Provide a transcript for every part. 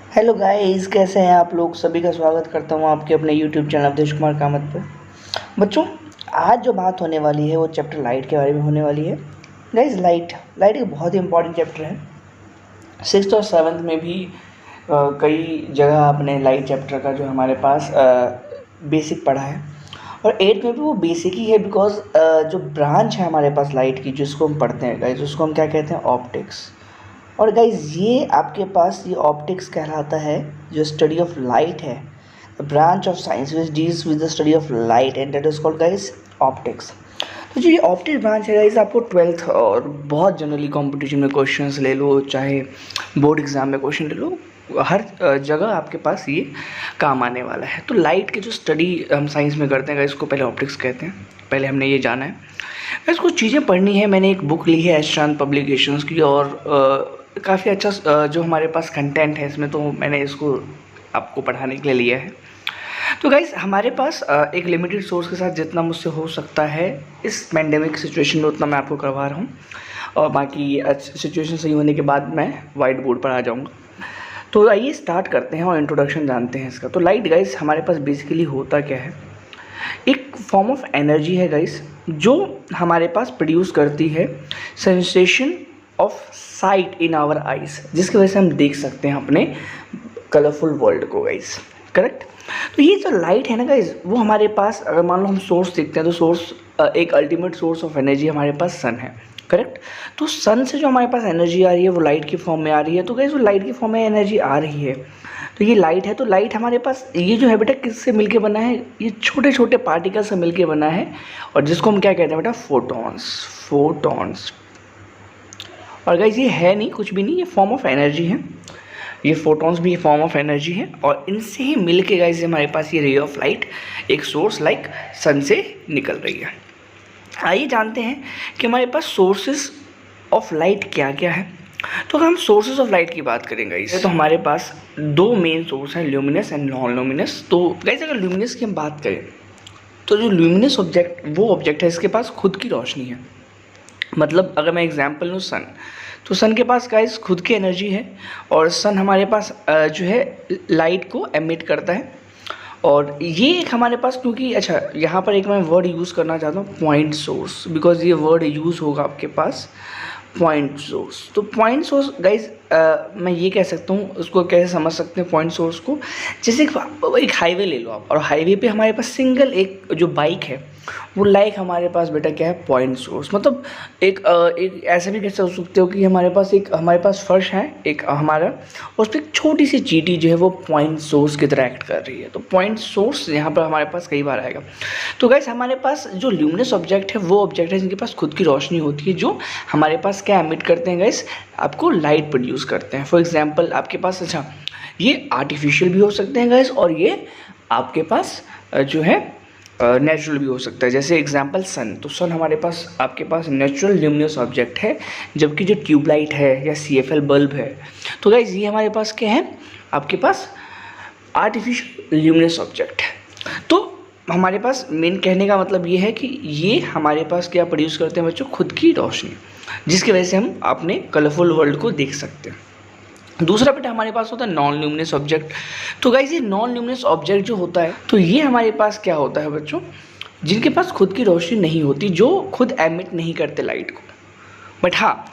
Hello guys, कैसे हैं आप लोग। सभी का स्वागत करता हूं आपके अपने यूट्यूब चैनल अवधेश कुमार कामत पर। बच्चों, आज जो बात होने वाली है वो चैप्टर लाइट के बारे में होने वाली है। गाइस, लाइट लाइट एक बहुत ही इंपॉर्टेंट चैप्टर है। सिक्स्थ और सेवन्थ में भी कई जगह आपने लाइट चैप्टर का जो हमारे पास बेसिक पढ़ा है, और एट्थ में भी वो बेसिक ही है। बिकॉज जो ब्रांच है हमारे पास लाइट की, जिसको हम पढ़ते हैं गाइस, उसको हम क्या कहते हैं, ऑप्टिक्स। और गाइज ये आपके पास ये ऑप्टिक्स कहलाता है, जो स्टडी ऑफ लाइट है, branch of science which deals with the study of light, and that is called guys optics. तो जो ये ऑप्टिक्स ब्रांच है गाइज, आपको ट्वेल्थ और बहुत जनरली कंपटीशन में क्वेश्चंस ले लो, चाहे बोर्ड एग्जाम में क्वेश्चन ले लो, हर जगह आपके पास ये काम आने वाला है। तो लाइट की जो स्टडी हम साइंस में करते हैं गाइज, इसको पहले ऑप्टिक्स कहते हैं। पहले हमने ये जाना है गाइज, कुछ चीज़ें पढ़नी है। मैंने एक बुक ली है एस्ट्रान पब्लिकेशंस की, और काफ़ी अच्छा जो हमारे पास कंटेंट है इसमें, तो मैंने इसको आपको पढ़ाने के लिए लिया है। तो गाइज़, हमारे पास एक लिमिटेड सोर्स के साथ जितना मुझसे हो सकता है इस पैंडेमिक सिचुएशन में, उतना मैं आपको करवा रहा हूँ, और बाकी सिचुएशन सही होने के बाद मैं वाइट बोर्ड पर आ जाऊँगा। तो आइए स्टार्ट करते हैं और इंट्रोडक्शन जानते हैं इसका। तो लाइट गाइज़ हमारे पास बेसिकली होता क्या है, एक फॉर्म ऑफ एनर्जी है गाइस, जो हमारे पास प्रोड्यूस करती है sensation of sight in our eyes, जिसकी वजह से हम देख सकते हैं अपने कलरफुल वर्ल्ड को गाइस। करेक्ट। तो ये जो लाइट है ना गाइस, वो हमारे पास, अगर मान लो हम सोर्स देखते हैं, तो सोर्स एक अल्टीमेट सोर्स ऑफ एनर्जी हमारे पास सन है। करेक्ट। तो सन से जो हमारे पास एनर्जी आ रही है वो लाइट की फॉर्म में आ रही है। तो गाइस, वो लाइट की फॉर्म में एनर्जी आ रही है, तो ये लाइट है। तो लाइट हमारे पास ये जो है बेटा, किससे मिलके बना है, ये छोटे छोटे पार्टिकल से मिलके बना है, और जिसको हम क्या कहते हैं बेटा, फोटॉन्स। फोटॉन्स। और गाइस, ये है नहीं, कुछ भी नहीं, ये फॉर्म ऑफ एनर्जी है। ये फोटॉन्स भी फॉर्म ऑफ एनर्जी है, और इनसे ही मिलके गाइस हमारे पास ये रे ऑफ लाइट एक सोर्स लाइक सन से निकल रही है। आइए जानते हैं कि हमारे पास सोर्सेस ऑफ लाइट क्या क्या है। तो अगर हम सोर्सेज ऑफ लाइट की बात करेंगे इसे, तो हमारे पास दो मेन सोर्स हैं, ल्यूमिनस एंड नॉन ल्यूमिनस। तो गाइस, अगर ल्यूमिनस की हम बात करें, तो जो ल्यूमिनस ऑब्जेक्ट, वो ऑब्जेक्ट है इसके पास खुद की रोशनी है। मतलब अगर मैं एग्जांपल लूँ सन, तो सन के पास गाइस खुद की एनर्जी है, और सन हमारे पास जो है लाइट को एमिट करता है। और ये एक हमारे पास, क्योंकि अच्छा यहाँ पर एक मैं वर्ड यूज़ करना चाहता हूँ, पॉइंट सोर्स, बिकॉज ये वर्ड यूज़ होगा आपके पास, पॉइंट सोर्स। तो पॉइंट सोर्स गाइज, मैं ये कह सकता हूँ, उसको कैसे समझ सकते हैं पॉइंट सोर्स को, जैसे एक हाईवे ले लो आप, और हाईवे पे हमारे पास सिंगल एक जो बाइक है, वो लाइक हमारे पास बेटा क्या है, पॉइंट सोर्स। मतलब एक ऐसा भी कह सकते हो कि हमारे पास फर्श है एक हमारा, उस पर एक छोटी सी चींटी जो है वो पॉइंट सोर्स की तरह एक्ट कर रही है। तो पॉइंट सोर्स यहाँ पर हमारे पास कई बार आएगा। तो गाइस, हमारे पास जो ल्यूमिनस ऑब्जेक्ट है, वो ऑब्जेक्ट है जिनके पास खुद की रोशनी होती है, जो हमारे पास क्या एमिट करते हैं गाइस, आपको लाइट प्रोड्यूस करते हैं। फॉर एग्जाम्पल आपके पास, अच्छा ये आर्टिफिशियल भी हो सकते हैं गाइस, और ये आपके पास जो है नेचुरल भी हो सकता है। जैसे एग्जांपल सन, तो सन हमारे पास, आपके पास नेचुरल ल्यूमिनस ऑब्जेक्ट है, जबकि जो ट्यूबलाइट है या CFL बल्ब है, तो गाइज ये हमारे पास क्या है, आपके पास आर्टिफिशियल ल्यूमिनस ऑब्जेक्ट है। तो हमारे पास मेन कहने का मतलब ये है कि ये हमारे पास क्या प्रोड्यूस करते हैं बच्चों, खुद की रोशनी, जिसकी वजह से हम अपने कलरफुल वर्ल्ड को देख सकते हैं। दूसरा बेटा हमारे पास होता है नॉन ल्यूमिनस ऑब्जेक्ट। तो गाइस, ये नॉन ल्यूमिनस ऑब्जेक्ट जो होता है, तो ये हमारे पास क्या होता है बच्चों, जिनके पास खुद की रोशनी नहीं होती, जो खुद एमिट नहीं करते लाइट को, बट हाँ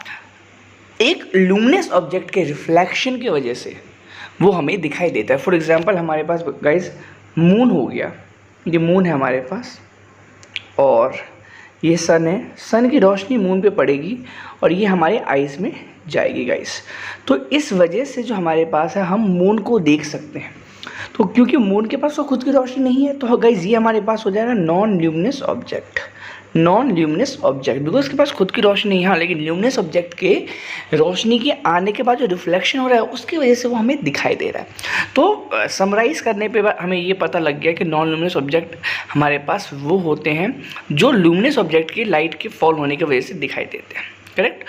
एक ल्यूमिनस ऑब्जेक्ट के रिफ्लेक्शन की वजह से वो हमें दिखाई देता है। फॉर एग्जांपल हमारे पास गाइस मून हो गया, ये मून है हमारे पास, और ये सन है, सन की रोशनी मून पे पड़ेगी और ये हमारे आइज़ में जाएगी गाइस। तो इस वजह से जो हमारे पास है, हम मून को देख सकते हैं। तो क्योंकि मून के पास तो खुद की रोशनी नहीं है, तो गाइस ये हमारे पास हो जाएगा non luminous object. Non luminous object, because उसके पास खुद की रोशनी नहीं है, हाँ, लेकिन ल्यूमिनस ऑब्जेक्ट के रोशनी के आने के बाद जो रिफ्लेक्शन हो रहा है, उसकी वजह से वो हमें दिखाई दे रहा है। तो समराइज़ करने पे हमें ये पता लग गया कि नॉन ल्यूमिनस ऑब्जेक्ट हमारे पास वो होते हैं जो ल्यूमिनस ऑब्जेक्ट की लाइट के फॉल होने की वजह से दिखाई देते हैं। करेक्ट।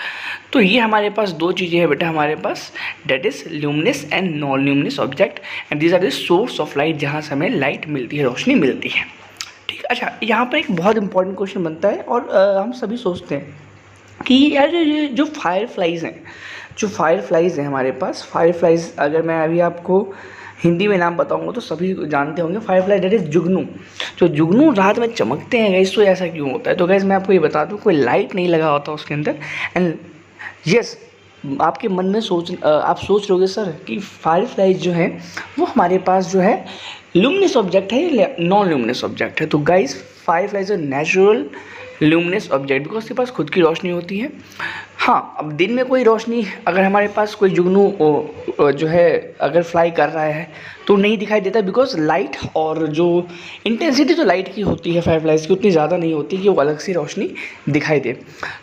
तो ये हमारे पास दो चीज़ें हैं बेटा हमारे पास, that is luminous and non luminous object, and these are the source of light, जहाँ से हमें लाइट मिलती है, रोशनी मिलती है। ठीक। अच्छा, यहाँ पर एक बहुत इंपॉर्टेंट क्वेश्चन बनता है, और हम सभी सोचते हैं कि यार ये जो फायर फ्लाइज हैं, जो फायर फ्लाइज हैं हमारे पास, फायर फ्लाइज अगर मैं अभी आपको हिंदी में नाम बताऊंगा तो सभी जानते होंगे। फायर फ्लाई डेट इज़ जुगनू। जो जुगनू रात में चमकते हैं गैस, तो ऐसा क्यों होता है? तो गैस मैं आपको ये बता दूं, कोई लाइट नहीं लगा होता उसके अंदर। एंड यस, आपके मन में आप सोच रहोगे सर कि फायर फ्लाइज जो है वो हमारे पास जो है ल्यूमिनस ऑब्जेक्ट है या नॉन ल्यूमिनस ऑब्जेक्ट है? तो guys fire flies a natural luminous object, because उसके पास खुद की रोशनी होती है। हाँ, अब दिन में कोई रोशनी अगर हमारे पास कोई जुगनू जो है अगर फ्लाई कर रहा है तो नहीं दिखाई देता, बिकॉज लाइट और जो इंटेंसिटी जो लाइट की होती है फायर फ्लाइज की उतनी ज़्यादा नहीं होती कि वो अलग से रोशनी दिखाई दे।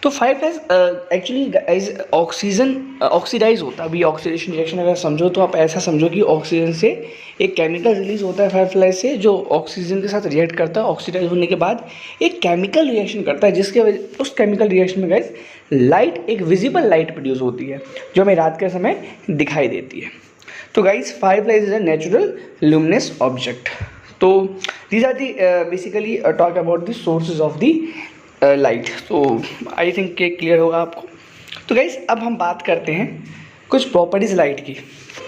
तो fireflies actually oxygen oxidise होता है। अभी ऑक्सीडेशन रिएक्शन अगर समझो तो आप ऐसा समझो कि ऑक्सीजन से एक केमिकल रिलीज होता है फायर फ्लाइज से, जो ऑक्सीजन के साथ रिएक्ट करता है। ऑक्सीडाइज होने के बाद एक केमिकल रिएक्शन करता है, जिसके वजह उस केमिकल रिएक्शन में गाइस लाइट, एक विजिबल लाइट प्रोड्यूस होती है जो हमें रात के समय दिखाई देती है। तो guys fireflies is a natural luminous object. तो these are the basically talk about the sources of the light. तो आई थिंक ये क्लियर होगा आपको। तो गाइस अब हम बात करते हैं कुछ प्रॉपर्टीज़ लाइट की।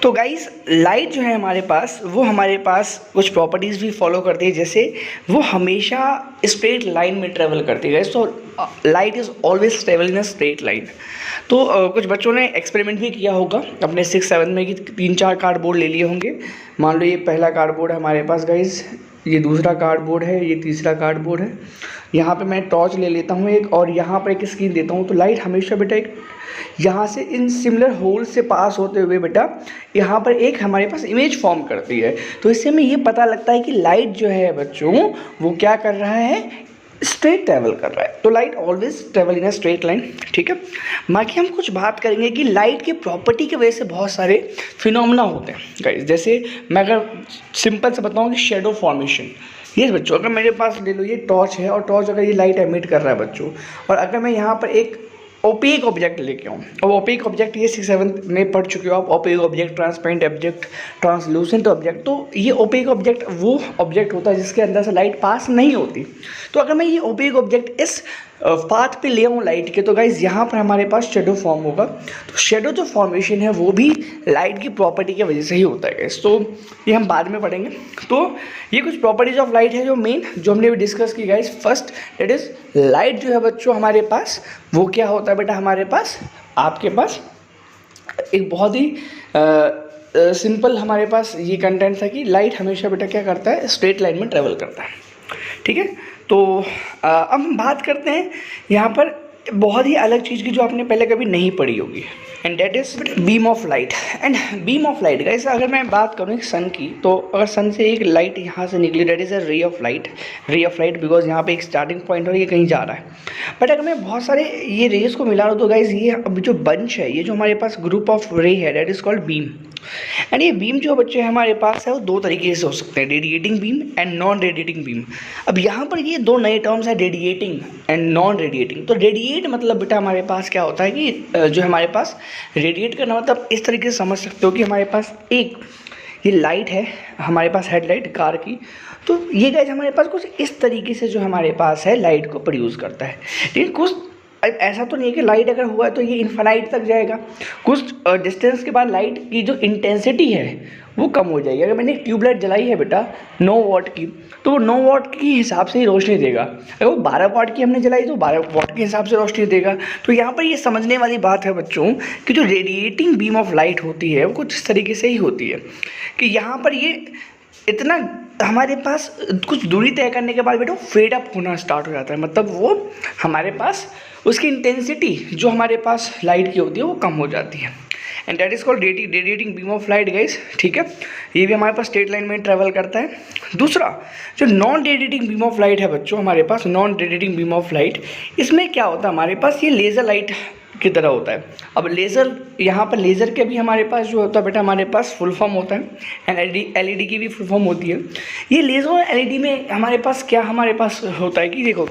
तो गाइस लाइट जो है हमारे पास, वो हमारे पास कुछ प्रॉपर्टीज़ भी फॉलो करती है, जैसे वो हमेशा स्ट्रेट लाइन में ट्रेवल करती है गाइस। तो light is always travel in a straight line. तो कुछ बच्चों ने एक्सपेरिमेंट भी किया होगा अपने 6-7 में कि 3-4 कार्डबोर्ड ले लिए होंगे। मान लो ये पहला कार्डबोर्ड है हमारे पास गाइस, ये दूसरा कार्डबोर्ड है, ये तीसरा कार्डबोर्ड है। यहाँ पे मैं टॉर्च ले लेता हूँ एक, और यहाँ पर एक स्क्रीन देता हूँ। तो लाइट हमेशा बेटा एक यहाँ से इन सिमिलर होल से पास होते हुए बेटा यहाँ पर एक हमारे पास इमेज फॉर्म करती है। तो इससे हमें ये पता लगता है कि लाइट जो है बच्चों वो क्या कर रहा है, स्ट्रेट ट्रैवल कर रहा है। तो light always travel in a straight line, ठीक है। बाकी हम कुछ बात करेंगे कि लाइट की प्रॉपर्टी की वजह से बहुत सारे फिनोमेना होते हैं गाइस। जैसे मैं अगर सिंपल से बताऊँ कि शेडो फॉर्मेशन। ये बच्चों अगर मेरे पास ले लो ये टॉर्च है, और टॉर्च अगर ये लाइट एमिट कर रहा है बच्चों, और अगर मैं यहाँ पर एक ओपेक ऑब्जेक्ट लेके आऊँ, और ओपेक ऑब्जेक्ट ये 6-7 में पढ़ चुके हो आप, opaque object, transparent object, translucent object. तो ये ओपेक ऑब्जेक्ट वो ऑब्जेक्ट होता है जिसके अंदर से लाइट पास नहीं होती। तो अगर मैं ये ओपेक ऑब्जेक्ट इस पाथ पे ले आऊँ लाइट के, तो गाइज यहाँ पर हमारे पास शेडो फॉर्म होगा। तो शेडो जो फॉर्मेशन है वो भी लाइट की प्रॉपर्टी की वजह से ही होता है गाइज। तो ये हम बाद में पढ़ेंगे। तो ये कुछ प्रॉपर्टीज ऑफ लाइट है जो मेन जो हमने भी डिस्कस की guys. First that is light जो है बच्चों हमारे पास वो क्या होता है बेटा, हमारे पास आपके पास एक बहुत ही सिंपल हमारे पास ये कंटेंट था कि लाइट हमेशा बेटा क्या करता है, स्ट्रेट लाइन में ट्रेवल करता है, ठीक है। तो अब हम बात करते हैं यहाँ पर बहुत ही अलग चीज़ की जो आपने पहले कभी नहीं पढ़ी होगी, and that is beam of light. And beam of light guys अगर मैं बात करूँ सन की, तो अगर सन से एक लाइट यहाँ से निकली, that is a ray of light. Ray of light because यहाँ पे एक स्टार्टिंग पॉइंट और ये कहीं जा रहा है। बट अगर मैं बहुत सारे ये रेज को मिला रहा हूँ तो गाइस ये अब जो बंच है, ये जो हमारे पास ग्रुप ऑफ रे है, that is called beam. And ये बीम जो बच्चे हमारे पास है वो दो तरीके से हो सकते हैं, radiating beam and non radiating beam. अब यहाँ पर ये दो नए टर्म्स हैं, रेडिएटिंग एंड नॉन रेडिएटिंग। तो रेडिएट मतलब बेटा हमारे पास क्या होता है कि जो हमारे पास रेडिएट करना मतलब इस तरीके से समझ सकते हो कि हमारे पास एक ये लाइट है हमारे पास, हेडलाइट कार की। तो ये गाइस हमारे पास कुछ इस तरीके से जो हमारे पास है लाइट को प्रोड्यूस करता है। लेकिन कुछ ऐसा तो नहीं है कि लाइट अगर हुआ तो ये इन्फिनाइट तक जाएगा। कुछ डिस्टेंस के बाद लाइट की जो इंटेंसिटी है वो कम हो जाएगी। अगर मैंने एक ट्यूबलाइट जलाई है बेटा 9 वाट की, तो वो 9 वाट की हिसाब से ही रोशनी देगा। अगर वो 12 वाट की हमने जलाई तो 12 वाट के हिसाब से रोशनी देगा। तो यहाँ पर ये समझने वाली बात है बच्चों कि जो रेडिएटिंग बीम ऑफ लाइट होती है वो कुछ इस तरीके से ही होती है कि यहाँ पर ये इतना हमारे पास कुछ दूरी तय करने के बाद बेटा फेड अप होना स्टार्ट हो जाता है। मतलब वो हमारे पास उसकी इंटेंसिटी जो हमारे पास लाइट की होती है वो कम हो जाती है, and that is called radiating beam of light guys, ठीक है। ये भी हमारे पास स्ट्रेट लाइन में ट्रेवल करता है। दूसरा जो non radiating beam of light है बच्चों हमारे पास, non radiating beam of light, इसमें क्या होता है हमारे पास, ये लेज़र लाइट की तरह होता है। अब लेज़र, यहाँ पर लेज़र के भी हमारे पास जो होता है बेटा हमारे पास फुल फॉर्म होता है, एंड एलईडी की भी फुल फॉर्म होती है। ये लेज़र और एलईडी में हमारे पास क्या हमारे पास होता है कि देखो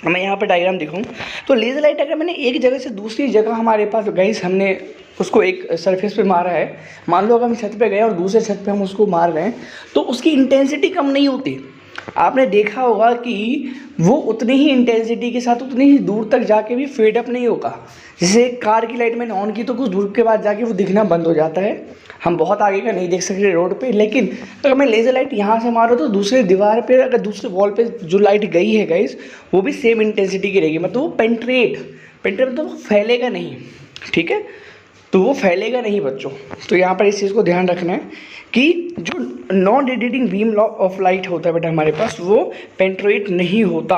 मैं यहाँ पर डायग्राम दिखाऊँ तो लेज़र लाइट अगर मैंने एक जगह से दूसरी जगह हमारे पास गाइस हमने उसको एक सरफेस पे मारा है, मान लो अगर हम छत पे गए और दूसरे छत पे हम उसको मार रहे हैं तो उसकी इंटेंसिटी कम नहीं होती, आपने देखा होगा कि वो उतनी ही इंटेंसिटी के साथ उतनी ही दूर तक जाके भी फेड अप नहीं होगा। जैसे कार की लाइट मैंने ऑन की तो कुछ दूर के बाद जाके वो दिखना बंद हो जाता है, हम बहुत आगे का नहीं देख सकते रोड पे। लेकिन अगर मैं लेज़र लाइट यहाँ से मारूँ तो दूसरे दीवार पे, अगर दूसरे वॉल पे जो लाइट गई है गाइस, वो भी सेम इंटेंसिटी की रहेगी। मतलब वो पेंट्रेट मतलब वो फैलेगा नहीं, ठीक है, तो वो फैलेगा नहीं बच्चों। तो यहाँ पर इस चीज़ को ध्यान रखना है कि जो non radiating beam of light होता है बेटा हमारे पास, वो पेंट्रेट नहीं होता।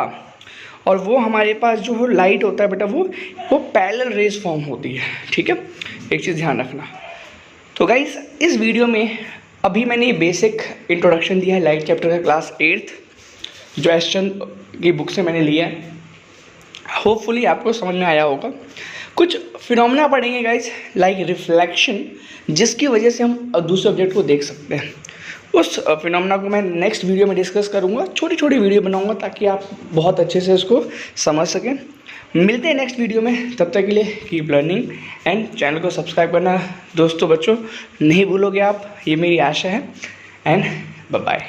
और वो हमारे पास जो लाइट होता है बेटा वो पैरेलल रेज फॉर्म होती है, ठीक है, एक चीज़ ध्यान रखना। तो गाइस इस वीडियो में अभी मैंने ये बेसिक इंट्रोडक्शन दिया है लाइट चैप्टर का, क्लास 8th जो एसचंद की बुक से मैंने लिया है। होपफुली आपको समझ में आया होगा। कुछ फिनोमेना पढ़ेंगे गाइस लाइक रिफ्लेक्शन, जिसकी वजह से हम दूसरे ऑब्जेक्ट को देख सकते हैं। उस फिनोमेना को मैं नेक्स्ट वीडियो में डिस्कस करूँगा, छोटी छोटी वीडियो बनाऊँगा ताकि आप बहुत अच्छे से उसको समझ सकें। मिलते हैं नेक्स्ट वीडियो में, तब तक के लिए कीप लर्निंग एंड चैनल को सब्सक्राइब करना दोस्तों बच्चों नहीं भूलोगे आप, ये मेरी आशा है। And bye bye.